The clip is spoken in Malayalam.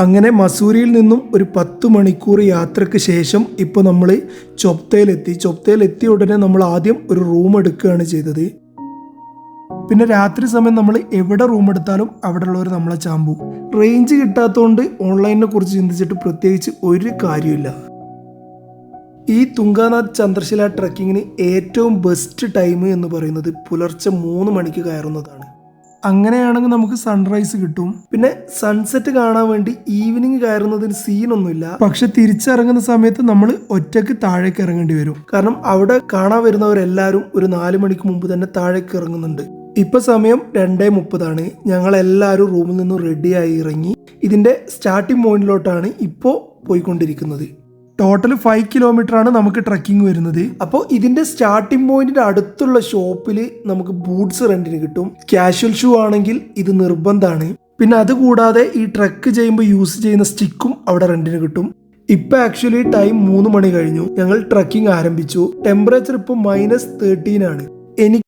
അങ്ങനെ മസൂരിയിൽ നിന്നും ഒരു 10 മണിക്കൂർ യാത്രയ്ക്ക് ശേഷം ഇപ്പോൾ നമ്മൾ ചൊപ്തയിലെത്തിയ ഉടനെ നമ്മൾ ആദ്യം ഒരു റൂം എടുക്കുകയാണ് ചെയ്തത്. പിന്നെ രാത്രി സമയം നമ്മൾ എവിടെ റൂം എടുത്താലും അവിടെ ഉള്ളവർ നമ്മളെ ചാമ്പും. റേഞ്ച് കിട്ടാത്തതുകൊണ്ട് ഓൺലൈനിനെ കുറിച്ച് ചിന്തിച്ചിട്ട് പ്രത്യേകിച്ച് ഒരു കാര്യമില്ല. ഈ തുംഗനാഥ് ചന്ദ്രശില ട്രക്കിങ്ങിന് ഏറ്റവും ബെസ്റ്റ് ടൈം എന്ന് പറയുന്നത് പുലർച്ചെ 3 മണിക്ക് കയറുന്നതാണ്. അങ്ങനെയാണെങ്കിൽ നമുക്ക് സൺറൈസ് കിട്ടും. പിന്നെ സൺസെറ്റ് കാണാൻ വേണ്ടി ഈവനിങ് കയറുന്നതിന് സീനൊന്നുമില്ല. പക്ഷെ തിരിച്ചിറങ്ങുന്ന സമയത്ത് നമ്മൾ ഒറ്റയ്ക്ക് താഴേക്ക് ഇറങ്ങേണ്ടി വരും. കാരണം അവിടെ കാണാൻ വരുന്നവരെല്ലാവരും ഒരു 4 മണിക്ക് മുമ്പ് തന്നെ താഴേക്ക് ഇറങ്ങുന്നുണ്ട്. ഇപ്പൊ സമയം 2:30 ഞങ്ങളെല്ലാവരും റൂമിൽ നിന്നും റെഡിയായി ഇറങ്ങി ഇതിന്റെ സ്റ്റാർട്ടിംഗ് പോയിന്റിലോട്ടാണ് ഇപ്പോൾ പോയിക്കൊണ്ടിരിക്കുന്നത്. ടോട്ടൽ 5 കിലോമീറ്റർ ആണ് നമുക്ക് ട്രക്കിംഗ് വരുന്നത്. അപ്പോൾ ഇതിന്റെ സ്റ്റാർട്ടിംഗ് പോയിന്റിന്റെ അടുത്തുള്ള ഷോപ്പിൽ നമുക്ക് ബൂട്ട്സ് റെന്റിന് കിട്ടും. കാഷ്വൽ ഷൂ ആണെങ്കിൽ ഇത് നിർബന്ധമാണ്. പിന്നെ അതുകൂടാതെ ഈ ട്രക്ക് ചെയ്യുമ്പോൾ യൂസ് ചെയ്യുന്ന സ്റ്റിക്കും അവിടെ റെന്റിന് കിട്ടും. ഇപ്പൊ ആക്ച്വലി ടൈം 3 മണി കഴിഞ്ഞു. ഞങ്ങൾ ട്രക്കിംഗ് ആരംഭിച്ചു. ടെമ്പറേച്ചർ ഇപ്പോൾ -13 ആണ്. എനിക്ക്